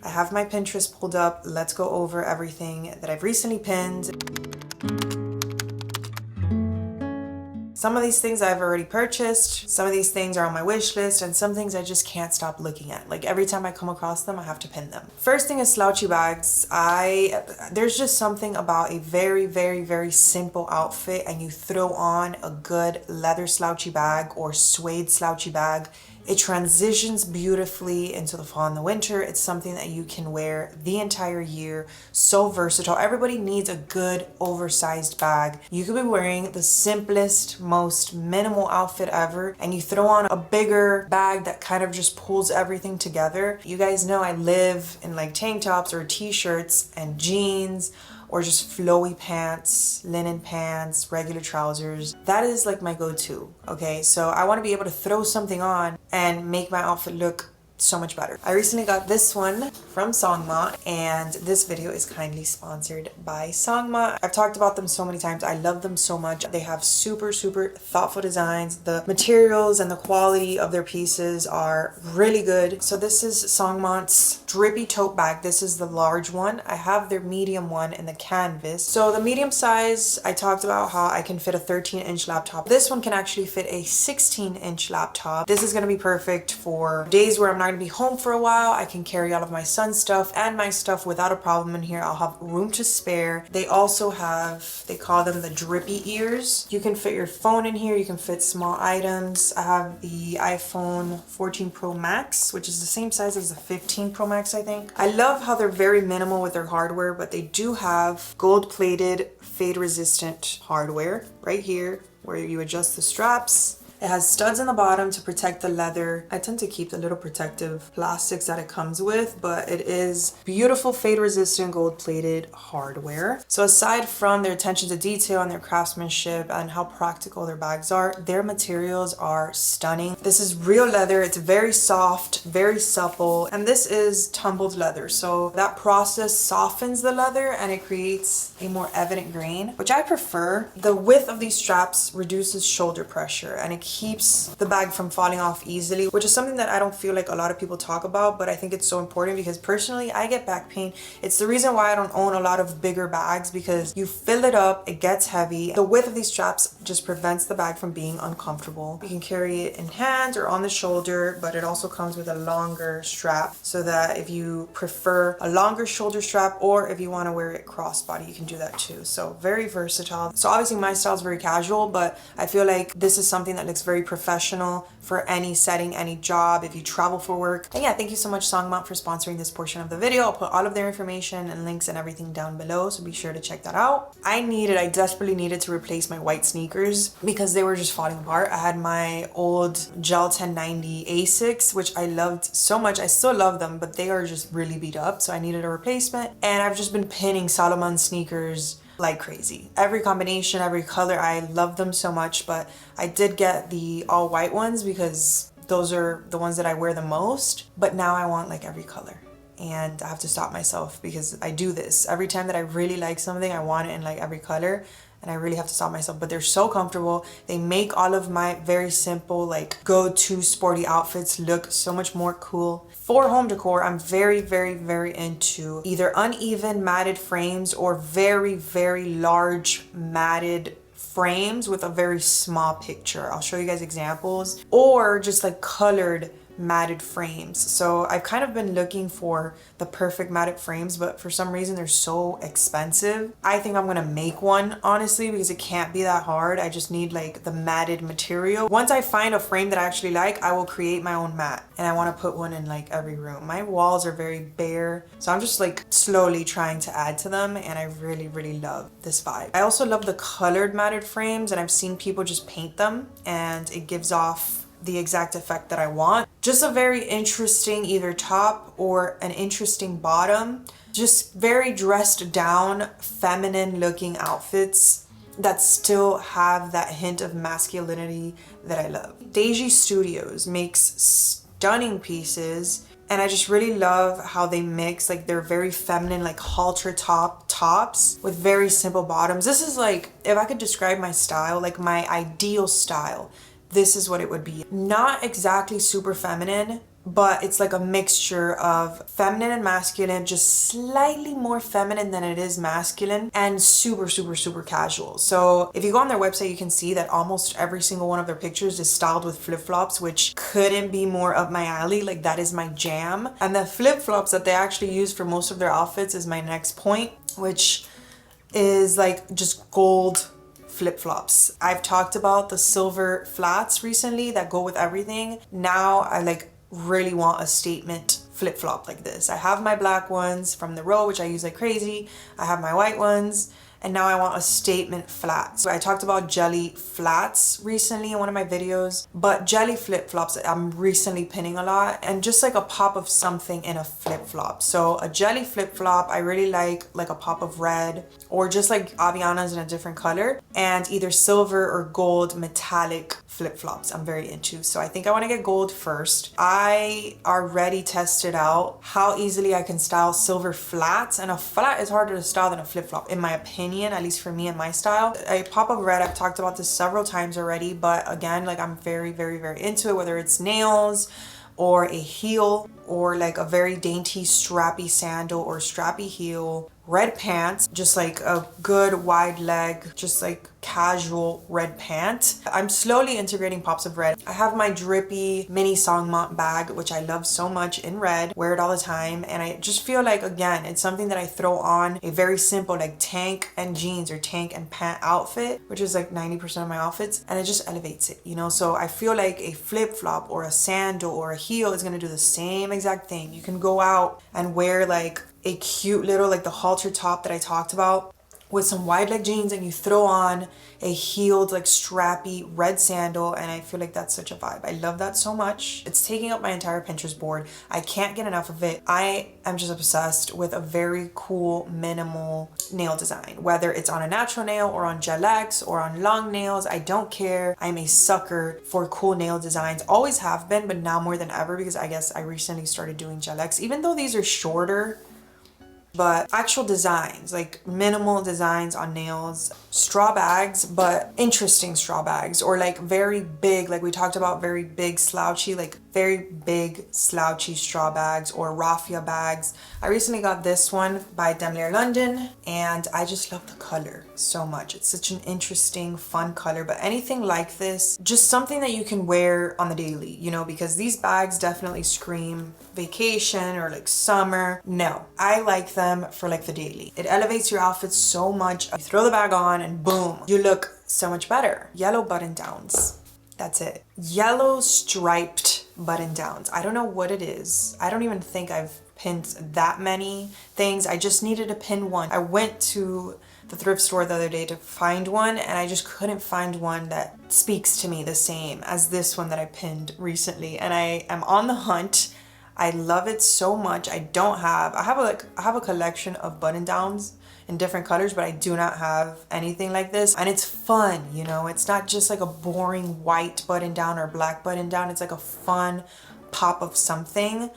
I have my Pinterest pulled up. Let's go over everything that I've recently pinned. Some of these things I've already purchased, some of these things are on my wish list, and some things I just can't stop looking at. Like every time I come across them, I have to pin them. First thing is slouchy bags. There's just something about a very, very, very simple outfit and you throw on a good leather slouchy bag or suede slouchy bag. It transitions beautifully into the fall and the winter. It's something that you can wear the entire year. So versatile. Everybody needs a good oversized bag. You could be wearing the simplest, most minimal outfit ever, and you throw on a bigger bag that kind of just pulls everything together. You guys know I live in like tank tops or t-shirts and jeans, or just flowy pants, linen pants, regular trousers. That is like my go-to, okay? So I wanna be able to throw something on and make my outfit look so much better. I recently got this one from Songmont, and this video is kindly sponsored by Songmont. I've talked about them so many times. I love them so much. They have super, super thoughtful designs. The materials and the quality of their pieces are really good. So this is Songmont's drippy tote bag. This is the large one. I have their medium one in the canvas. So the medium size, I talked about how I can fit a 13-inch laptop. This one can actually fit a 16-inch laptop. This is gonna be perfect for days where I'm not gonna be home for a while. I can carry all of my son's stuff and my stuff without a problem in here. I'll have room to spare. They also have, they call them the drippy ears. You can fit your phone in here. You can fit small items. I have the iPhone 14 Pro Max, which is the same size as the 15 Pro Max, I think. I love how they're very minimal with their hardware, but they do have gold-plated, fade-resistant hardware right here where you adjust the straps. It has studs in the bottom to protect the leather. I tend to keep the little protective plastics that it comes with, but it is beautiful fade resistant gold plated hardware. So aside from their attention to detail and their craftsmanship and how practical their bags are, their materials are stunning. This is real leather. It's very soft, very supple, and this is tumbled leather. So that process softens the leather and it creates a more evident grain, which I prefer. The width of these straps reduces shoulder pressure and it keeps the bag from falling off easily, which is something that I don't feel like a lot of people talk about, but I think it's so important because personally I get back pain. It's the reason why I don't own a lot of bigger bags, because you fill it up, it gets heavy. The width of these straps just prevents the bag from being uncomfortable. You can carry it in hand or on the shoulder, but it also comes with a longer strap so that if you prefer a longer shoulder strap or if you want to wear it crossbody, you can do that too. So very versatile. So obviously my style is very casual, but I feel like this is something that looks very professional for any setting, any job, if you travel for work. And yeah, thank you so much Songmont for sponsoring this portion of the video. I'll put all of their information and links and everything down below, so be sure to check that out. I desperately needed to replace my white sneakers because they were just falling apart. I had my old Gel 1090 Asics, which I loved so much. I still love them, but they are just really beat up, so I needed a replacement. And I've just been pinning Salomon sneakers like crazy. Every combination, every color, I love them so much, but I did get the all white ones because those are the ones that I wear the most, but now I want like every color. And I have to stop myself because I do this. Every time that I really like something, I want it in like every color, and I really have to stop myself, but they're so comfortable. They make all of my very simple, like go-to sporty outfits look so much more cool. For home decor, I'm very, very, very into either uneven matted frames or very, very large matted frames with a very small picture. I'll show you guys examples, or just like colored matted frames. So I've kind of been looking for the perfect matted frames, but for some reason they're so expensive. I think I'm gonna make one, honestly, because it can't be that hard. I just need like the matted material. Once I find a frame that I actually like, I will create my own mat, and I want to put one in like every room. My walls are very bare, so I'm just like slowly trying to add to them, and I really, really love this vibe. I also love the colored matted frames, and I've seen people just paint them and it gives off the exact effect that I want. Just a very interesting either top or an interesting bottom. Just very dressed down, feminine looking outfits that still have that hint of masculinity that I love. Deji Studios makes stunning pieces, and I just really love how they mix, like they're very feminine, like halter tops with very simple bottoms. This is like, if I could describe my style, like my ideal style, this is what it would be. Not exactly super feminine, but it's like a mixture of feminine and masculine, just slightly more feminine than it is masculine, and super, super, super casual. So if you go on their website, you can see that almost every single one of their pictures is styled with flip-flops, which couldn't be more up my alley. Like, that is my jam. And the flip-flops that they actually use for most of their outfits is my next point, which is like just gold flip-flops. I've talked about the silver flats recently that go with everything. Now I like really want a statement flip-flop like this. I have my black ones from the row, which I use like crazy. I have my white ones, and now I want a statement flat. So I talked about jelly flats recently in one of my videos, but jelly flip-flops I'm recently pinning a lot, and just like a pop of something in a flip-flop. So a jelly flip-flop, I really like a pop of red, or just like Aviana's in a different color, and either silver or gold metallic flip-flops I'm very into. So I think I want to get gold first. I already tested out how easily I can style silver flats, and a flat is harder to style than a flip-flop in my opinion, at least for me and my style. A pop of red, I've talked about this several times already, but again, like I'm very, very, very into it, whether it's nails or a heel or like a very dainty strappy sandal or strappy heel, red pants, just like a good wide leg, just like casual red pant. I'm slowly integrating pops of red. I have my drippy mini Songmont bag, which I love so much, in red, wear it all the time, and I just feel like, again, it's something that I throw on a very simple like tank and jeans or tank and pant outfit, which is like 90% of my outfits, and it just elevates it, you know? So I feel like a flip-flop or a sandal or a heel is gonna do the same exact thing. You can go out and wear like a cute little, like the halter top that I talked about with some wide leg jeans, and you throw on a heeled like strappy red sandal, and I feel like that's such a vibe. I love that so much. It's taking up my entire Pinterest board. I can't get enough of it. I am just obsessed with a very cool minimal nail design, whether it's on a natural nail or on gel X or on long nails. I don't care. I'm a sucker for cool nail designs. Always have been, but now more than ever, because I guess I recently started doing gel X, even though these are shorter. But actual designs, like minimal designs on nails, straw bags, but interesting straw bags, or like very big, like we talked about, very big slouchy, like very big slouchy straw bags or raffia bags. I recently got this one by Demlier London, and I just love the color so much. It's such an interesting, fun color, but anything like this, just something that you can wear on the daily, you know, because these bags definitely scream vacation or like summer. No, I like them for like the daily. It elevates your outfit so much. You throw the bag on and boom, you look so much better. Yellow button downs. That's it. Yellow striped button downs. I don't know what it is. I don't even think I've pinned that many things. I just needed to pin one. I went to the thrift store the other day to find one, and I just couldn't find one that speaks to me the same as this one that I pinned recently, and I am on the hunt. I love it so much. I have a collection of button downs in different colors, but I do not have anything like this, and it's fun, you know? It's not just like a boring white button down or black button down. It's like a fun pop of something.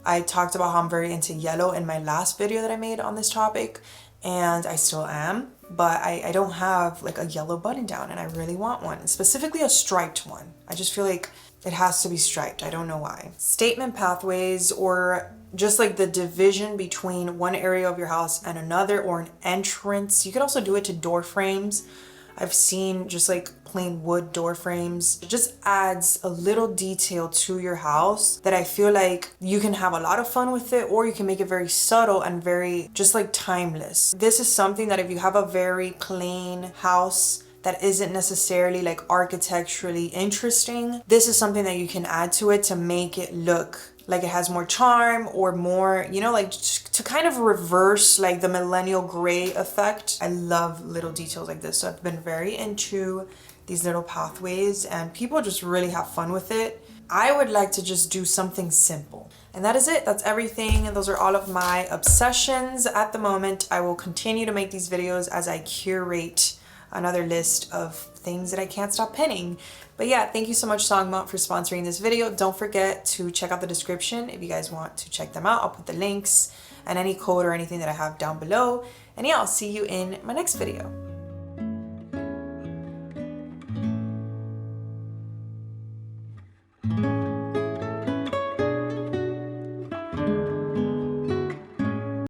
I talked about how I'm very into yellow in my last video that I made on this topic, and I still am, but I don't have like a yellow button down, and I really want one, specifically a striped one. I just feel like it has to be striped. I don't know why. Statement pathways, or just like the division between one area of your house and another, or an entrance. You could also do it to door frames. I've seen just like plain wood door frames. It just adds a little detail to your house that I feel like you can have a lot of fun with it, or you can make it very subtle and very just like timeless. This is something that if you have a very plain house that isn't necessarily like architecturally interesting, this is something that you can add to it to make it look like it has more charm, or more, you know, like to kind of reverse like the millennial gray effect. I love little details like this. So I've been very into these little pathways, and people just really have fun with it. I would like to just do something simple. And that is it. That's everything. And those are all of my obsessions at the moment. I will continue to make these videos as I curate another list of things that I can't stop pinning. But yeah, thank you so much, Songmont, for sponsoring this video. Don't forget to check out the description if you guys want to check them out. I'll put the links and any code or anything that I have down below. And yeah, I'll see you in my next video.